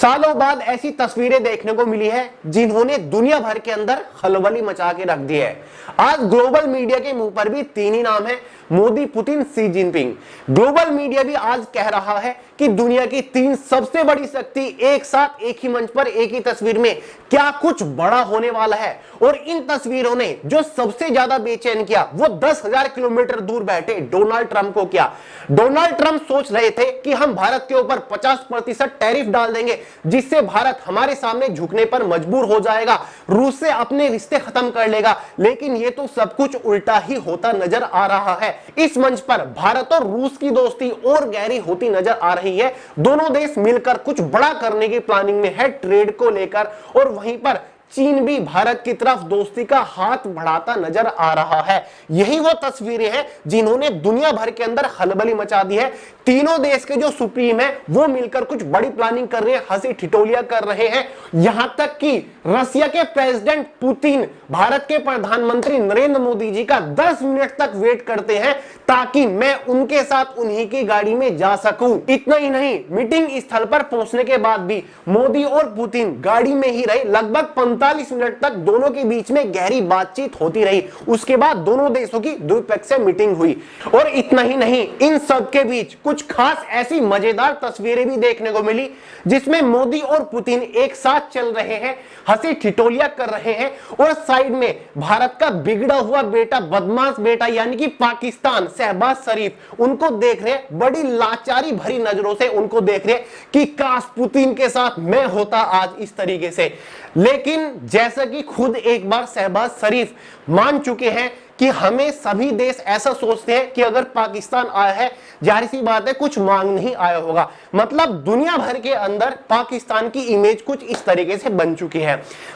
सालों बाद ऐसी तस्वीरें देखने को मिली है जिन्होंने दुनिया भर के अंदर खलबली मचा के रख दी है। आज ग्लोबल मीडिया के मुंह पर भी तीन ही नाम है, Modi, Putin, Xi Jinping. Global media भी आज कह रहा है कि दुनिया की तीन सबसे बड़ी शक्ति एक साथ एक ही मंच पर एक ही तस्वीर में क्या कुछ बड़ा होने वाला है। और इन तस्वीरों ने जो सबसे ज्यादा बेचैन किया वो 10,000 किलोमीटर दूर बैठे डोनाल्ड ट्रंप को किया। डोनाल्ड ट्रंप सोच रहे थे कि हम भारत के ऊपर 50% टैरिफ डाल देंगे जिससे भारत हमारे सामने झुकने पर मजबूर हो जाएगा, रूस से अपने रिश्ते खत्म कर लेगा। लेकिन ये तो सब कुछ उल्टा ही होता नजर आ रहा है। इस मंच पर भारत और रूस की दोस्ती और गहरी होती नजर आ रही है। दोनों देश मिलकर कुछ बड़ा करने की प्लानिंग में है ट्रेड को लेकर, और वहीं पर चीन भी भारत की तरफ दोस्ती का हाथ बढ़ाता नजर आ रहा है। यही वो तस्वीरें हैं जिन्होंने दुनिया भर के अंदर खलबली मचा दी है। तीनों देश के जो सुप्रीम है वो मिलकर कुछ बड़ी प्लानिंग कर रहे हैं, हंसी ठिठोलियां कर रहे हैं। यहां तक कि रसिया के प्रेसिडेंट पुतिन भारत के प्रधानमंत्री नरेंद्र मोदी जी का 10 मिनट तक वेट करते हैं ताकि मैं उनके साथ उन्हीं की गाड़ी में जा सकूं। इतना ही नहीं, मीटिंग स्थल पर पहुंचने के बाद भी मोदी और पुतिन गाड़ी में ही रहे। लगभग 45 मिनट तक दोनों के बीच में गहरी बातचीत होती रही। उसके बाद दोनों देशों की द्विपक्षीय मीटिंग हुई। और इतना ही नहीं, इन सब के बीच कुछ खास ऐसी मजेदार तस्वीरें भी देखने को मिली जिसमें मोदी और पुतिन एक साथ चल रहे हैं, हंसी ठिठोलियां कर रहे हैं, और साइड में भारत का बिगड़ा हुआ बेटा, बदमाश बेटा यानी कि पाकिस्तान, शहबाज शरीफ उनको देख रहे हैं। बड़ी लाचारी भरी नजरों से उनको देख रहे हैं कि काश पुतिन के साथ मैं होता आज इस तरीके से। लेकिन जैसा कि खुद एक बार शहबाज शरीफ मान चुके हैं कि हमें सभी देश ऐसा सोचते हैं कि अगर पाकिस्तान आया है, जाहिर सी बात है कुछ मांग नहीं आया होगा। मतलब दुनिया भर के अंदर पाकिस्तान की इमेज कुछ इस तरीके से बन चुकी है।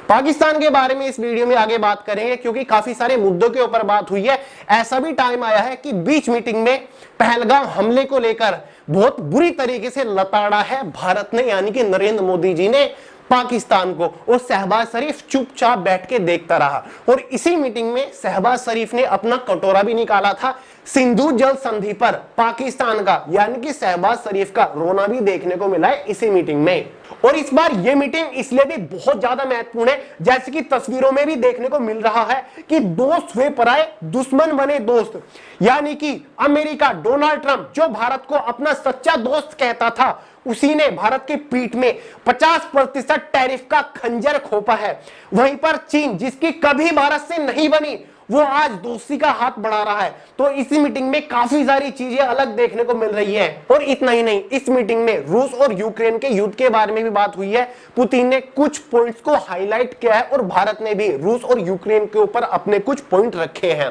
पाकिस्तान के बारे में इस वीडियो में आगे बात करेंगे क्योंकि काफी सारे मुद्दों के ऊपर बात हुई है। ऐसा भी टाइम आया है कि बीच मीटिंग में पहलगाम हमले को लेकर बहुत बुरी तरीके से लताड़ा है भारत ने, यानी कि नरेंद्र मोदी जी ने पाकिस्तान को, और शहबाज शरीफ चुपचाप बैठ के देखता रहा। और इसी मीटिंग में शहबाज शरीफ ने अपना कटोरा भी निकाला था। सिंधु जल संधि पर पाकिस्तान का यानी कि शहबाज शरीफ का रोना भी देखने को मिला है इसी मीटिंग में। और इस बार यह मीटिंग इसलिए भी बहुत ज्यादा महत्वपूर्ण है, जैसे कि तस्वीरों में भी देखने को मिल रहा है कि दोस्त हुए पराए, दुश्मन बने दोस्त। यानी कि अमेरिका, डोनाल्ड ट्रंप जो भारत को अपना सच्चा दोस्त कहता था, उसी ने भारत की पीठ में 50% टैरिफ का खंजर खोपा है। वहीं पर चीन, जिसकी कभी भारत से नहीं बनी, वो आज दोस्ती का हाथ बढ़ा रहा है। तो इसी मीटिंग में काफी सारी चीजें अलग देखने को मिल रही है। और इतना ही नहीं, इस मीटिंग में रूस और यूक्रेन के युद्ध के बारे में भी बात हुई है। पुतिन ने कुछ पॉइंट्स को हाईलाइट किया है और भारत ने भी रूस और यूक्रेन के ऊपर अपने कुछ पॉइंट रखे हैं।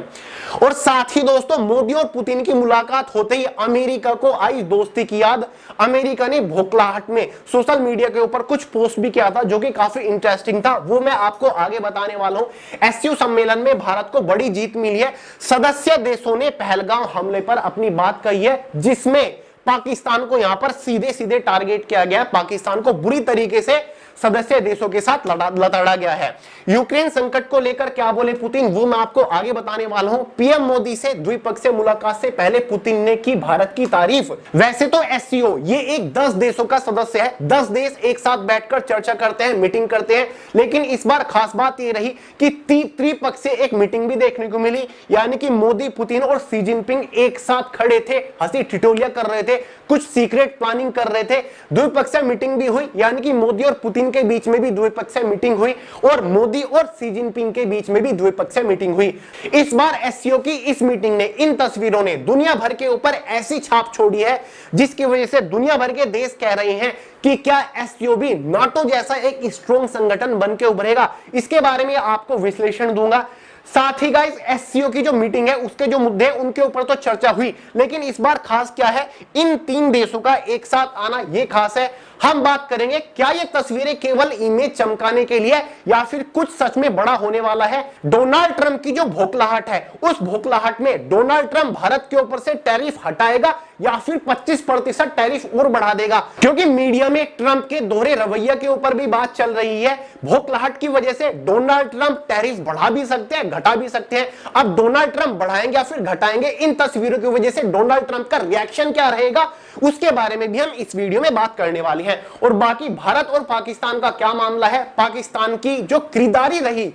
और साथ ही दोस्तों, मोदी और पुतिन की मुलाकात होते ही अमेरिका को आई दोस्ती की याद। अमेरिका ने भोखलाहट में सोशल मीडिया के ऊपर कुछ पोस्ट भी किया था जो कि काफी इंटरेस्टिंग था, वो मैं आपको आगे बताने वाला हूं। एससीओ सम्मेलन में भारत को बड़ी जीत मिली है। सदस्य देशों ने पहलगाम हमले पर अपनी बात कही है, जिसमें पाकिस्तान को यहां पर सीधे सीधे टारगेट किया गया। पाकिस्तान को बुरी तरीके से सदस्य देशों के साथ लताड़ा गया है। यूक्रेन संकट को लेकर क्या बोले पुतिन, वो मैं आपको आगे बताने वाला हूं। पीएम मोदी से द्विपक्षीय मुलाकात से पहले पुतिन ने की भारत की तारीफ। वैसे तो एससीओ ये एक 10 देशों का सदस्य है, 10 देश एक साथ बैठकर चर्चा करते हैं, मीटिंग करते हैं। लेकिन इस बार खास बात ये रही कि त्रिपक्षीय एक मीटिंग भी देखने को मिली, यानी कि मोदी, पुतिन और शी जिनपिंग एक साथ खड़े थे, हंसी ठिठोलियां कर रहे थे, कुछ सीक्रेट प्लानिंग कर रहे थे। द्विपक्षीय मीटिंग भी हुई, यानी कि मोदी और पुतिन के बीच में भी द्विपक्षीय मीटिंग हुई और मोदी और शी जिनपिंग के बीच में भी द्विपक्षीय मीटिंग हुई। इस बार एससीओ की इस मीटिंग ने, इन तस्वीरों ने दुनिया भर के ऊपर ऐसी छाप छोड़ी है जिसकी वजह से दुनिया भर के देश कह रहे हैं कि क्या एससीओ भी नाटो जैसा एक स्ट्रॉन्ग संगठन बन के उभरेगा। इसके बारे में आपको विश्लेषण दूंगा। साथ ही गाइस, एससीओ की जो मीटिंग है उसके जो मुद्दे हैं उनके ऊपर तो चर्चा हुई, लेकिन इस बार खास क्या है, इन तीन देशों का एक साथ आना ये खास है। हम बात करेंगे क्या ये तस्वीरें केवल इमेज चमकाने के लिए या फिर कुछ सच में बड़ा होने वाला है। डोनाल्ड ट्रंप की जो भोखलाहट है, उस भोखलाहट में डोनाल्ड ट्रंप भारत के ऊपर से टैरिफ हटाएगा या फिर 25% टैरिफ और बढ़ा देगा, क्योंकि मीडिया में ट्रंप के दोहरे रवैया के ऊपर भी बात चल रही है। भोखलाहट की वजह से डोनाल्ड ट्रंप टैरिफ बढ़ा भी सकते हैं, घटा भी सकते हैं। अब डोनाल्ड ट्रंप बढ़ाएंगे या फिर घटाएंगे, इन तस्वीरों की वजह से डोनाल्ड ट्रंप का रिएक्शन क्या रहेगा, उसके बारे में भी हम इस वीडियो में बात करने वाले हैं। और बाकी भारत और पाकिस्तान का क्या मामला है, पाकिस्तान की जो खरीदारी रही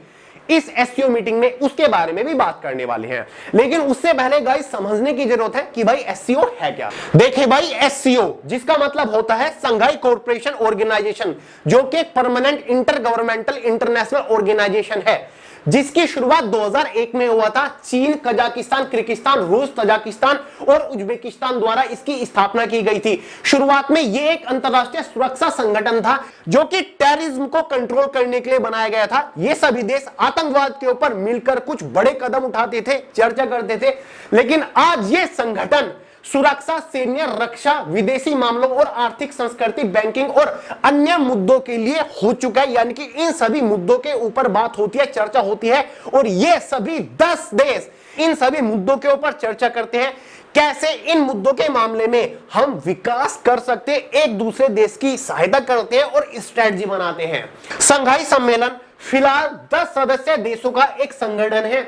इस एससीओ मीटिंग में, उसके बारे में भी बात करने वाले हैं। लेकिन उससे पहले गाइस समझने की जरूरत है कि भाई एससीओ है क्या। देखिए भाई, एससीओ जिसका मतलब होता है संघाई कोऑपरेशन ऑर्गेनाइजेशन, जो कि permanent intergovernmental international organisation है, जिसकी शुरुआत 2001 में हुआ था। चीन, कजाकिस्तान, किर्गिस्तान, रूस, तजाकिस्तान और उज्बेकिस्तान द्वारा इसकी स्थापना की गई थी। शुरुआत में यह एक अंतरराष्ट्रीय सुरक्षा संगठन था जो कि टेररिज्म को कंट्रोल करने के लिए बनाया गया था। ये सभी देश आतंकवाद के ऊपर मिलकर कुछ बड़े कदम उठाते थे, चर्चा करते थे। लेकिन आज ये संगठन सुरक्षा, सैन्य, रक्षा, विदेशी मामलों और आर्थिक, संस्कृति, बैंकिंग और अन्य मुद्दों के लिए हो चुका है। यानी कि इन सभी मुद्दों के ऊपर बात होती है, चर्चा होती है, और ये सभी 10 देश इन सभी मुद्दों के ऊपर चर्चा करते हैं। कैसे इन मुद्दों के मामले में हम विकास कर सकते हैं, एक दूसरे देश की सहायता करते हैं और स्ट्रेटजी बनाते हैं। संघाई सम्मेलन फिलहाल 10 सदस्य देशों का एक संगठन है,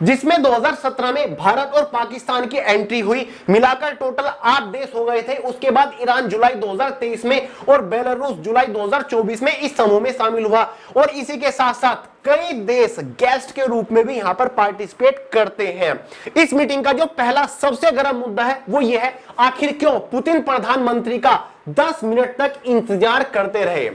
जिसमें 2017 में भारत और पाकिस्तान की एंट्री हुई। मिलाकर टोटल 8 देश हो गए थे। उसके बाद ईरान जुलाई 2023 में और बेलारूस जुलाई 2024 में इस समूह में शामिल हुआ। और इसी के साथ साथ कई देश गेस्ट के रूप में भी यहां पर पार्टिसिपेट करते हैं। इस मीटिंग का जो पहला सबसे गर्म मुद्दा है वो ये है, आखिर क्यों पुतिन प्रधानमंत्री का 10 मिनट तक इंतजार करते रहे।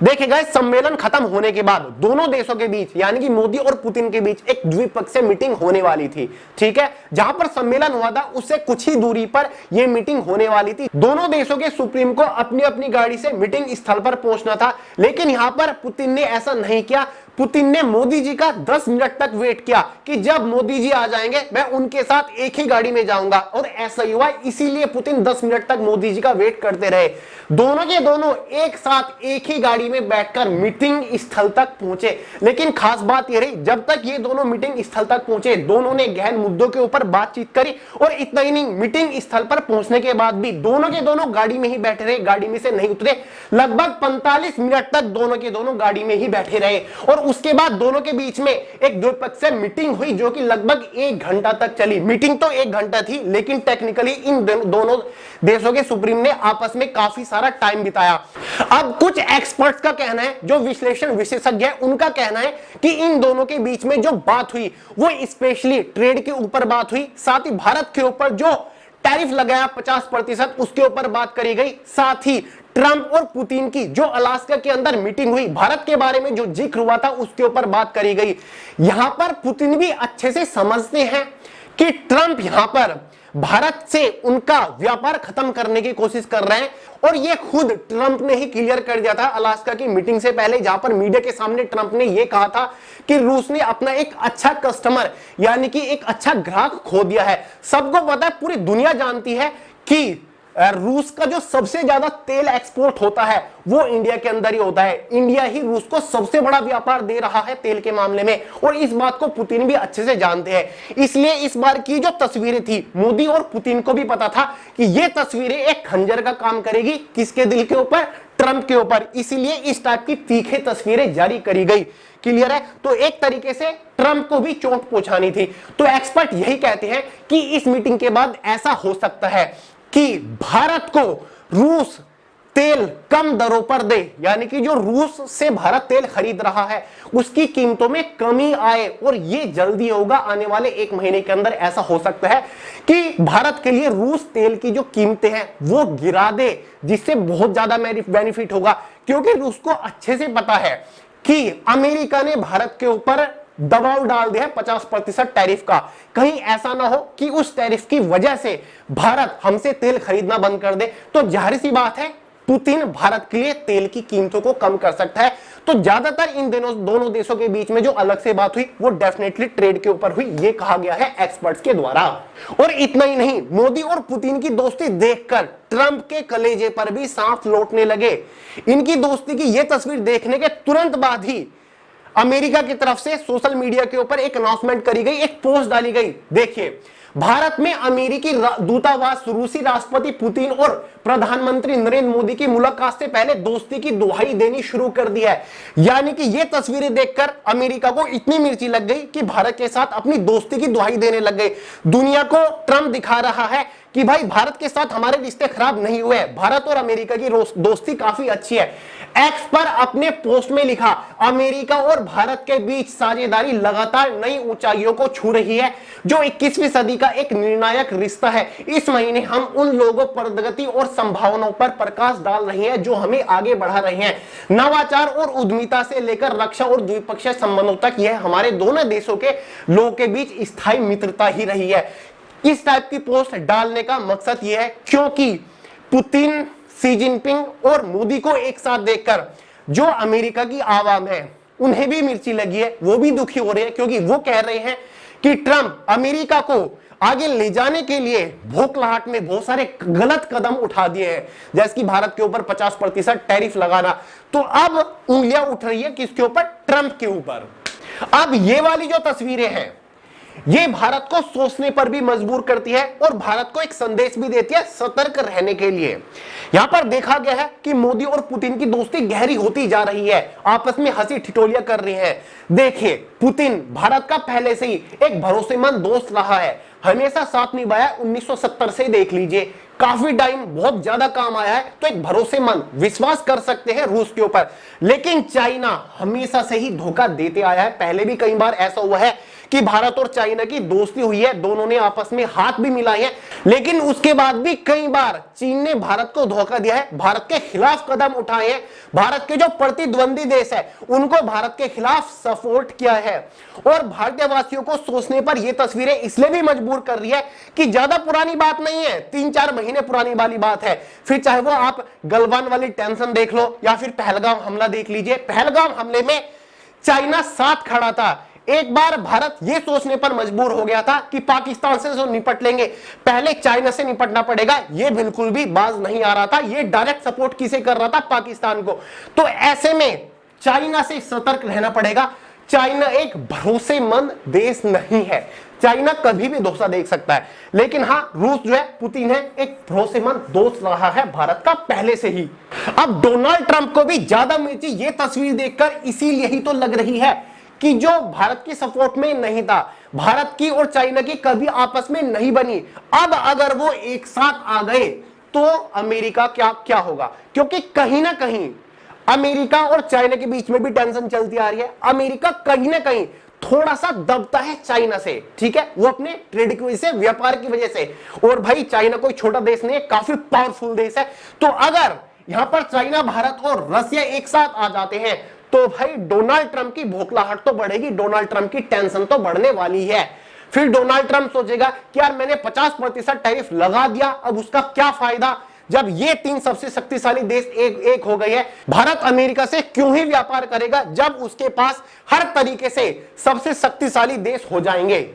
देखिए गाइस, सम्मेलन खत्म होने के बाद दोनों देशों के बीच यानी कि मोदी और पुतिन के बीच एक द्विपक्षीय मीटिंग होने वाली थी। ठीक है, जहां पर सम्मेलन हुआ था उससे कुछ ही दूरी पर यह मीटिंग होने वाली थी। दोनों देशों के सुप्रीम को अपनी अपनी गाड़ी से मीटिंग स्थल पर पहुंचना था, लेकिन यहां पर पुतिन ने ऐसा नहीं किया। पुतिन ने मोदी जी का 10 मिनट तक वेट किया कि जब मोदी जी आ जाएंगे मैं उनके साथ एक ही गाड़ी में जाऊंगा, और ऐसा ही हुआ। इसीलिए पुतिन 10 मिनट तक मोदी जी का वेट करते रहे। दोनों के दोनों एक साथ एक ही गाड़ी में बैठकर मीटिंग स्थल तक पहुंचे। लेकिन खास बात यह रही, जब तक ये दोनों मीटिंग स्थल तक पहुंचे, दोनों ने गहन मुद्दों के ऊपर बातचीत करी। और इतना ही नहीं, मीटिंग स्थल पर पहुंचने के बाद भी दोनों के दोनों गाड़ी में ही बैठे रहे, गाड़ी में से नहीं उतरे। लगभग 45 मिनट तक दोनों के दोनों गाड़ी में ही बैठे रहे। और उसके बाद दोनों के बीच में एक द्विपक्षीय मीटिंग हुई जो कि लगभग 1 घंटा तक चली। मीटिंग तो 1 घंटा थी, लेकिन टेक्निकली इन दोनों देशों के सुप्रीम ने आपस में काफी सारा टाइम बिताया। अब कुछ एक्सपर्ट्स का कहना है, जो विश्लेषण विशेषज्ञ है, उनका कहना है कि इन दोनों के बीच में जो बात हुई वो स्पेशली ट्रेड के ऊपर बात हुई। साथ ही भारत के ऊपर जो टैरिफ लगाया 50%, उसके ऊपर बात करी गई। साथ ही ट्रंप और पुतिन की जो अलास्का के अंदर मीटिंग हुई, भारत के बारे में जो जिक्र हुआ था उसके ऊपर बात करी गई। यहां पर पुतिन भी अच्छे से समझते हैं कि ट्रंप यहां पर भारत से उनका व्यापार खत्म करने की कोशिश कर रहे हैं। और ये खुद ट्रंप ने ही क्लियर कर दिया था अलास्का की मीटिंग से पहले, जहां पर मीडिया के सामने ट्रंप ने यह कहा था कि रूस ने अपना एक अच्छा कस्टमर यानी कि एक अच्छा ग्राहक खो दिया है। सबको पता है, पूरी दुनिया जानती है कि रूस का जो सबसे ज्यादा तेल एक्सपोर्ट होता है वो इंडिया के अंदर ही होता है। इंडिया ही रूस को सबसे बड़ा व्यापार दे रहा है तेल के मामले में, और इस बात को पुतिन भी अच्छे से जानते हैं। इसलिए इस बार की जो तस्वीरें थी, मोदी और पुतिन को भी पता था कि ये तस्वीरें एक खंजर का काम करेगी, किसके दिल के ऊपर, ट्रंप के ऊपर। इसीलिए इस टाइप की तीखे तस्वीरें जारी करी गई। क्लियर है? तो एक तरीके से ट्रंप को भी चोट पहुंचानी थी। तो एक्सपर्ट यही कहते हैं कि इस मीटिंग के बाद ऐसा हो सकता है कि भारत को रूस तेल कम दरों पर दे, यानी कि जो रूस से भारत तेल खरीद रहा है उसकी कीमतों में कमी आए। और ये जल्दी होगा, आने वाले 1 महीने के अंदर ऐसा हो सकता है कि भारत के लिए रूस तेल की जो कीमतें हैं वो गिरा दे, जिससे बहुत ज्यादा बेनिफिट होगा। क्योंकि रूस को अच्छे से पता है कि अमेरिका ने भारत के ऊपर दबाव डाल दिया है 50% टैरिफ का। कहीं ऐसा ना हो कि उस टैरिफ की वजह से भारत हमसे तेल खरीदना बंद कर दे। तो जाहिर सी बात है, पुतिन भारत के लिए तेल की कीमतों को कम कर सकता है। तो ज्यादातर इन दोनों देशों के बीच में जो अलग से बात हुई वो डेफिनेटली ट्रेड के ऊपर हुई, ये कहा गया है एक्सपर्ट्स के द्वारा। और इतना ही नहीं, मोदी और पुतिन की दोस्ती देखकर ट्रंप के कलेजे पर भी सांप लौटने लगे। इनकी दोस्ती की यह तस्वीर देखने के तुरंत बाद ही अमेरिका की तरफ से सोशल मीडिया के ऊपर एक अनाउंसमेंट करी गई, एक पोस्ट डाली गई। देखिए, भारत में अमेरिकी दूतावास रूसी राष्ट्रपति पुतिन और प्रधानमंत्री नरेंद्र मोदी की मुलाकात से पहले दोस्ती की दुहाई देनी शुरू कर दी है। यानी कि ये तस्वीरें देखकर अमेरिका को इतनी मिर्ची लग गई कि भारत के साथ अपनी दोस्ती की दुहाई देने लग गए। दुनिया को ट्रंप दिखा रहा है कि भाई भारत के साथ हमारे रिश्ते खराब नहीं हुए, भारत और अमेरिका की दोस्ती काफी अच्छी है। एक्स पर अपने पोस्ट में लिखा, अमेरिका और भारत के बीच साझेदारी लगातार नई ऊंचाइयों को छू रही है, जो 21वीं सदी का एक निर्णायक रिश्ता है। इस महीने हम उन लोगों प्रगति और संभावनाओं पर प्रकाश डाल रहे हैं जो हमें आगे बढ़ा रहे हैं। नवाचार और उद्यमिता से लेकर रक्षा और द्विपक्षीय संबंधों तक यह हमारे दोनों देशों के लोगों के बीच स्थायी मित्रता ही रही है। इस टाइप की पोस्ट डालने का मकसद यह है क्योंकि पुतिन, शी जिनपिंग और मोदी को एक साथ देखकर जो अमेरिका की आवाम है उन्हें भी मिर्ची लगी है, वो भी दुखी हो रहे हैं क्योंकि वो कह रहे हैं कि ट्रंप अमेरिका को आगे ले जाने के लिए भोखलाहट में बहुत सारे गलत कदम उठा दिए हैं, जैसे कि भारत के ऊपर 50% टैरिफ लगाना। तो अब उंगलियां उठ रही है किसके ऊपर? ट्रंप के ऊपर। अब ये वाली जो तस्वीरें हैं ये भारत को सोचने पर भी मजबूर करती है और भारत को एक संदेश भी देती है सतर्क रहने के लिए। यहां पर देखा गया है कि मोदी और पुतिन की दोस्ती गहरी होती जा रही है, आपस में हंसी ठिठोलियां कर रही हैं। देखिए, पुतिन भारत का पहले से ही एक भरोसेमंद दोस्त रहा है, हमेशा साथ निभाया। 1970 से देख लीजिए, काफी टाइम बहुत ज्यादा काम आया है। तो एक भरोसेमंद, विश्वास कर सकते हैं रूस के ऊपर। लेकिन चाइना हमेशा से ही धोखा देते आया है। पहले भी कई बार ऐसा हुआ है कि भारत और चाइना की दोस्ती हुई है, दोनों ने आपस में हाथ भी मिलाए हैं, लेकिन उसके बाद भी कई बार चीन ने भारत को धोखा दिया है, भारत के खिलाफ कदम उठाए हैं। भारत के जो प्रतिद्वंदी देश है उनको भारत के खिलाफ सपोर्ट किया है। और भारतीयवासियों को सोचने पर यह तस्वीरें इसलिए भी मजबूर कर रही है कि ज्यादा पुरानी बात नहीं है, 3-4 महीने पुरानी वाली बात है। फिर चाहे वो आप गलवान वाली टेंशन देख लो या फिर पहलगाम हमला देख लीजिए। पहलगाम हमले में चाइना साथ खड़ा था। एक बार भारत यह सोचने पर मजबूर हो गया था कि पाकिस्तान से जो निपट लेंगे, पहले चाइना से निपटना पड़ेगा। यह बिल्कुल भी बाज नहीं आ रहा था, यह डायरेक्ट सपोर्ट किसे कर रहा था? पाकिस्तान को। तो ऐसे में चाइना से सतर्क रहना पड़ेगा। चाइना एक भरोसेमंद देश नहीं है, चाइना कभी भी धोखा दे सकता है। लेकिन हाँ, रूस जो है, पुतिन है, एक भरोसेमंद दोस्त रहा है भारत का पहले से ही। अब डोनाल्ड ट्रंप को भी ज्यादा मिर्ची ये तस्वीर देखकर इसीलिए ही तो लग रही है कि जो भारत की सपोर्ट में नहीं था, भारत की और चाइना की कभी आपस में नहीं बनी, अब अगर वो एक साथ आ गए तो अमेरिका क्या होगा? क्योंकि कहीं ना कहीं अमेरिका और चाइना के बीच में भी टेंशन चलती आ रही है। अमेरिका कहीं ना कहीं थोड़ा सा दबता है चाइना से, ठीक है, वो अपने ट्रेड की वजह से, व्यापार की वजह से। और भाई चाइना कोई छोटा देश नहीं है, काफी पावरफुल देश है। तो अगर यहां पर चाइना, भारत और रसिया एक साथ आ जाते हैं तो भाई डोनाल्ड ट्रंप की भोखलाहट तो बढ़ेगी, डोनाल्ड ट्रंप की टेंशन तो बढ़ने वाली है। फिर डोनाल्ड ट्रंप सोचेगा कि यार मैंने 50% टैरिफ लगा दिया, अब उसका क्या फायदा, जब ये 3 सबसे शक्तिशाली देश एक हो गए हैं। भारत अमेरिका से क्यों ही व्यापार करेगा जब उसके पास हर तरीके से सबसे शक्तिशाली देश हो जाएंगे।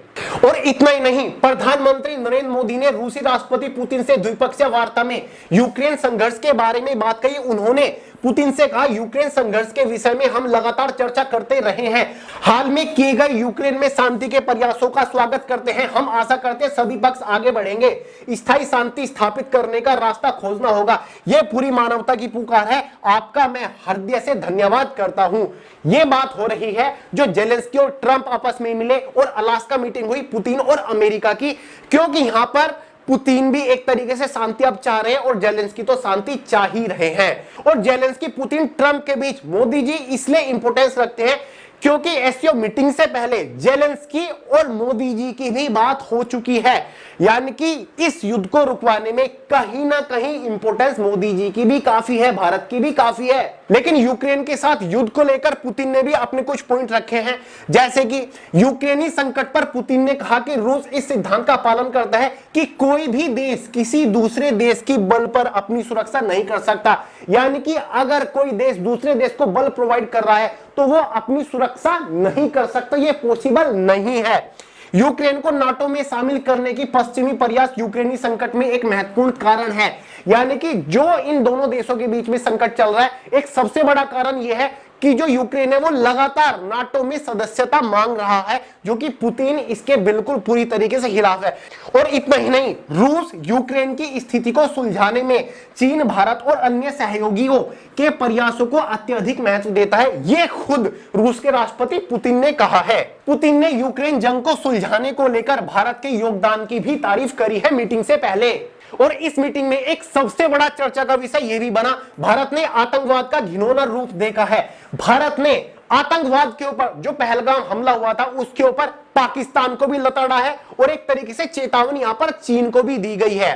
और इतना ही नहीं, प्रधानमंत्री नरेंद्र मोदी ने रूसी राष्ट्रपति पुतिन से द्विपक्षीय वार्ता में यूक्रेन संघर्ष के बारे में बात कही। उन्होंने पुतिन से कहा, यूक्रेन संघर्ष के विषय में हम लगातार चर्चा करते रहे हैं, हाल में किए गए यूक्रेन में शांति के प्रयासों का स्वागत करते हैं। हम आशा करते हैं सभी पक्ष आगे बढ़ेंगे, स्थायी शांति स्थापित करने का रास्ता खोजना होगा। यह पूरी मानवता की पुकार है, आपका मैं हृदय से धन्यवाद करता हूं। यह बात हो रही है जो जेलेंस्की और ट्रंप आपस में मिले और अलास्का मीटिंग हुई पुतिन और अमेरिका की, क्योंकि यहां पर पुतिन भी एक तरीके से शांति अब चाह रहे हैं और जेलेंस्की तो शांति चाह ही रहे हैं। और जेलेंस्की, पुतिन, ट्रंप के बीच मोदी जी इसलिए इंपोर्टेंस रखते हैं क्योंकि एससीओ मीटिंग से पहले जेलेंस्की और मोदी जी की भी बात हो चुकी है, यानी कि इस युद्ध को रुकवाने में कहीं ना कहीं इंपोर्टेंस मोदी जी की भी काफी है, भारत की भी काफी है। लेकिन यूक्रेन के साथ युद्ध को लेकर पुतिन ने भी अपने कुछ पॉइंट रखे हैं, जैसे कि यूक्रेनी संकट पर पुतिन ने कहा कि रूस इस सिद्धांत का पालन करता है कि कोई भी देश किसी दूसरे देश की बल पर अपनी सुरक्षा नहीं कर सकता। यानी कि अगर कोई देश दूसरे देश को बल प्रोवाइड कर रहा है तो वो अपनी सुरक्षा नहीं कर सकता, ये पॉसिबल नहीं है। यूक्रेन को नाटो में शामिल करने की पश्चिमी प्रयास यूक्रेनी संकट में एक महत्वपूर्ण कारण है। यानी कि जो इन दोनों देशों के बीच में संकट चल रहा है, एक सबसे बड़ा कारण यह है कि जो यूक्रेन है वो लगातार नाटो में सदस्यता मांग रहा है, जो कि पुतिन इसके बिल्कुल पूरी तरीके से खिलाफ है। और इतना ही नहीं, रूस यूक्रेन की स्थिति को सुलझाने में चीन, भारत और अन्य सहयोगियों के प्रयासों को अत्यधिक महत्व देता है, ये खुद रूस के राष्ट्रपति पुतिन ने कहा है। पुतिन ने यूक्रेन जंग को सुलझाने को लेकर भारत के योगदान की भी तारीफ करी है मीटिंग से पहले। और इस मीटिंग में एक सबसे बड़ा चर्चा का विषय यह भी बना, भारत ने आतंकवाद का घिनौना रूप देखा है। भारत ने आतंकवाद के ऊपर, जो पहलगाम हमला हुआ था उसके ऊपर पाकिस्तान को भी लताड़ा है और एक तरीके से चेतावनी यहां पर चीन को भी दी गई है।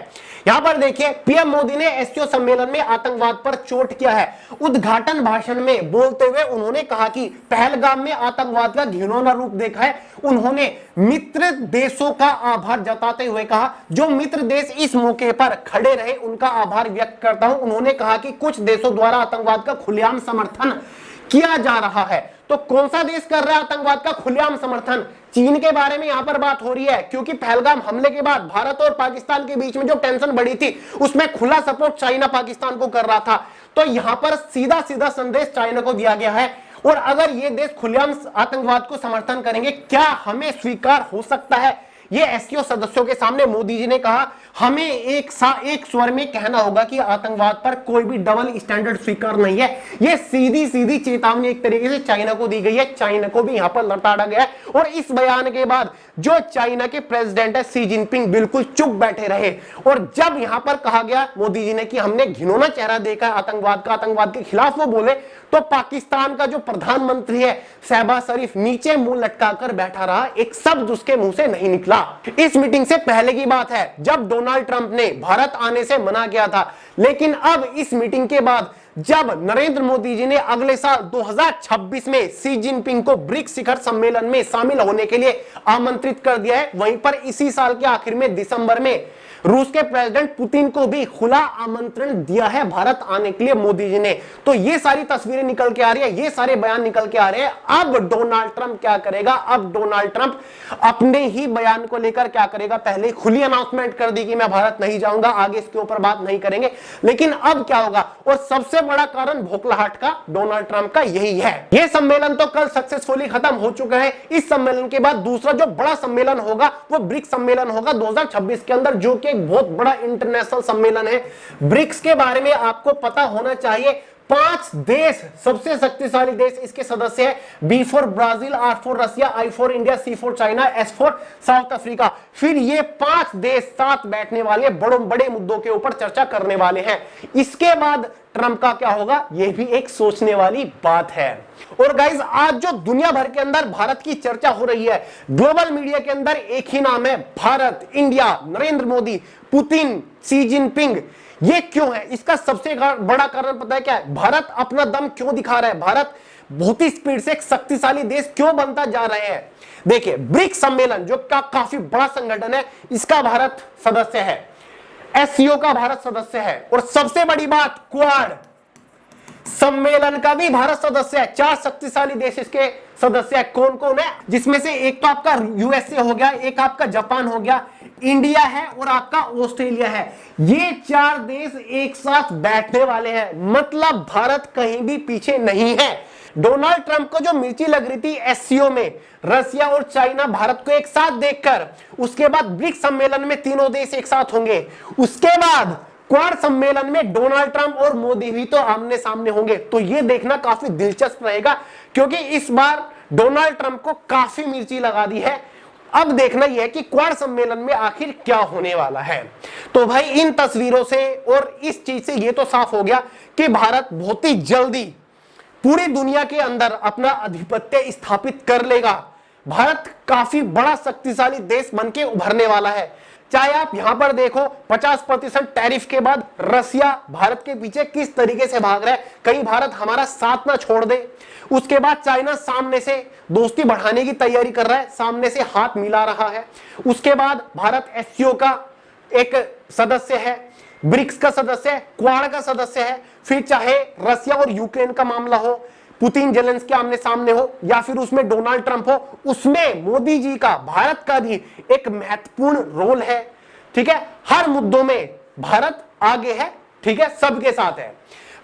यहां पर देखिए, पीएम मोदी ने एससीओ सम्मेलन में आतंकवाद पर चोट किया है। उद्घाटन भाषण में बोलते हुए उन्होंने कहा कि पहलगाम में आतंकवाद का घिनौना रूप देखा है। उन्होंने मित्र देशों का आभार जताते हुए कहा, जो मित्र देश इस मौके पर खड़े रहे उनका आभार व्यक्त करता हूं। उन्होंने कहा कि कुछ देशों द्वारा आतंकवाद का खुलेआम समर्थन किया जा रहा है। तो कौन सा देश कर रहा है आतंकवाद का खुलेआम समर्थन? चीन के बारे में यहां पर बात हो रही है, क्योंकि पहलगाम हमले के बाद भारत और पाकिस्तान के बीच में जो टेंशन बढ़ी थी उसमें खुला सपोर्ट चाइना पाकिस्तान को कर रहा था। तो यहां पर सीधा सीधा संदेश चाइना को दिया गया है। और अगर ये देश खुलेआम आतंकवाद को समर्थन करेंगे, क्या हमें स्वीकार हो सकता है? ये एससीओ सदस्यों के सामने मोदी जी ने कहा, हमें एक स्वर में कहना होगा कि आतंकवाद पर कोई भी डबल स्टैंडर्ड स्वीकार नहीं है। ये सीधी सीधी चेतावनी एक तरीके से चाइना को दी गई है। चाइना को भी यहां पर लताड़ा गया है। और इस बयान के बाद जो चाइना के प्रेसिडेंट है शी जिनपिंग बिल्कुल चुप बैठे रहे। और जब यहां पर कहा गया मोदी जी ने कि हमने घिनौना चेहरा देखा है आतंकवाद का, आतंकवाद के खिलाफ वो बोले, तो पाकिस्तान का जो प्रधानमंत्री है शहबाज शरीफ नीचे मुंह लटकाकर बैठा रहा, एक शब्द उसके मुंह से नहीं निकला। इस मीटिंग से पहले की बात है जब डोनाल्ड ट्रंप ने भारत आने से मना किया था, लेकिन अब इस मीटिंग के बाद जब नरेंद्र मोदी जी ने अगले साल 2026 में शी जिनपिंग को ब्रिक्स शिखर सम्मेलन में शामिल होने के लिए आमंत्रित कर दिया है, वहीं पर इसी साल के आखिर में दिसंबर में रूस के प्रेसिडेंट पुतिन को भी खुला आमंत्रण दिया है भारत आने के लिए मोदी जी ने। तो ये सारी तस्वीरें निकल के आ रही है, ये सारे बयान निकल के आ रहे हैं। अब डोनाल्ड ट्रंप क्या करेगा? अब डोनाल्ड ट्रंप अपने ही बयान को लेकर क्या करेगा? पहले खुली अनाउंसमेंट कर दी कि मैं भारत नहीं जाऊंगा, आगे इसके ऊपर बात नहीं करेंगे। लेकिन अब क्या होगा? और सबसे बड़ा कारण भोखलाहट का डोनाल्ड ट्रंप का यही है। यह सम्मेलन तो कल सक्सेसफुली खत्म हो चुका है। इस सम्मेलन के बाद दूसरा जो बड़ा सम्मेलन होगा वो ब्रिक्स सम्मेलन होगा 2026 के अंदर, जो कि एक बहुत बड़ा इंटरनेशनल सम्मेलन है। ब्रिक्स के बारे में आपको पता होना चाहिए। 5 देश, सबसे शक्तिशाली देश इसके सदस्य है। B for Brazil, R for Russia, I for India, C for China, S for South Africa. फिर ये 5 देश साथ बैठने वाले बड़े मुद्दों के ऊपर चर्चा करने वाले हैं। इसके बाद ट्रंप का क्या होगा, यह भी एक सोचने वाली बात है। और गाइस, आज जो दुनिया भर के अंदर भारत की चर्चा हो रही है, ग्लोबल मीडिया के अंदर एक ही नाम है, Bharat, India, Narendra Modi, Putin, Xi Jinping. ये क्यों है? इसका सबसे बड़ा कारण पता है क्या है? भारत अपना दम क्यों दिखा रहा है? भारत बहुत ही स्पीड से एक शक्तिशाली देश क्यों बनता जा रहे हैं? देखिए, ब्रिक्स सम्मेलन जो काफी बड़ा संगठन है, इसका भारत सदस्य है। एससीओ का भारत सदस्य है। और सबसे बड़ी बात, क्वाड सम्मेलन का भी भारत सदस्य है। 4 शक्तिशाली देश इसके सदस्य है। कौन कौन है? जिसमें से एक तो आपका यूएसए हो गया, एक आपका जापान हो गया, इंडिया है और आपका ऑस्ट्रेलिया है। ये 4 देश एक साथ बैठने वाले हैं। मतलब भारत कहीं भी पीछे नहीं है। डोनाल्ड ट्रंप को जो मिर्ची लग रही थी एससीओ में, रसिया और चाइना भारत को एक साथ देखकर, उसके बाद ब्रिक्स सम्मेलन में तीनों देश एक साथ होंगे, उसके बाद क्वाड सम्मेलन में डोनाल्ड ट्रंप और मोदी भी तो आमने सामने होंगे। तो यह देखना काफी दिलचस्प रहेगा, क्योंकि इस बार डोनाल्ड ट्रंप को काफी मिर्ची लगा दी है। अब देखना यह है कि क्वाड सम्मेलन में आखिर क्या होने वाला है। तो भाई, इन तस्वीरों से और इस चीज से यह तो साफ हो गया कि भारत बहुत ही जल्दी पूरी दुनिया के अंदर अपना आधिपत्य स्थापित कर लेगा। भारत काफी बड़ा शक्तिशाली देश बनके उभरने वाला है। चाहे आप यहां पर देखो, 50% टैरिफ के बाद रसिया भारत के पीछे किस तरीके से भाग रहा है, कहीं भारत हमारा साथ ना छोड़ दे। उसके बाद चाइना सामने से दोस्ती बढ़ाने की तैयारी कर रहा है, सामने से हाथ मिला रहा है। उसके बाद भारत एससीओ का एक सदस्य है, ब्रिक्स का सदस्य है, क्वाड का सदस्य है। फिर चाहे रसिया और यूक्रेन का मामला हो, पुतिन जेलेंस्की आमने सामने हो, या फिर उसमें डोनाल्ड ट्रंप हो, उसमें मोदी जी का, भारत का भी एक महत्वपूर्ण रोल है। ठीक है, हर मुद्दों में भारत आगे है। ठीक है, सबके साथ है।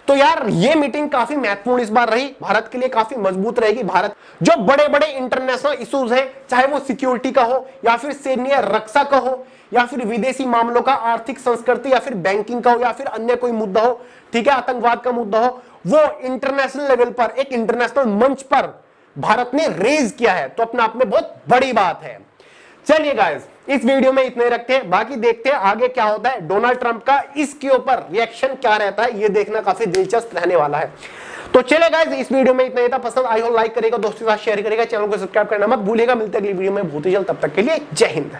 तो यार ये मीटिंग काफी महत्वपूर्ण इस बार रही, भारत के लिए काफी मजबूत रहेगी। भारत जो बड़े बड़े इंटरनेशनल इश्यूज हैं, चाहे वो सिक्योरिटी का हो या फिर सैन्य रक्षा का हो या फिर विदेशी मामलों का, आर्थिक संस्कृति या फिर बैंकिंग का हो या फिर अन्य कोई मुद्दा हो, ठीक है, आतंकवाद का मुद्दा हो, वो इंटरनेशनल लेवल पर एक इंटरनेशनल मंच पर भारत ने रेज किया है, तो अपने आप में बहुत बड़ी बात है। चलिए गाइस, इस वीडियो में इतने रखते हैं, बाकी देखते हैं आगे क्या होता है। डोनाल्ड ट्रंप का इसके ऊपर रिएक्शन क्या रहता है, ये देखना काफी दिलचस्प रहने वाला है। तो चलिए गाइस, इस वीडियो में इतना ही था। पसंद आई हो लाइक करेगा, दोस्तों के साथ शेयर करेगा, चैनल को सब्सक्राइब करना मत भूलिएगा। मिलते हैं अगली वीडियो में बहुत ही जल्द, तब तक के लिए जय हिंद।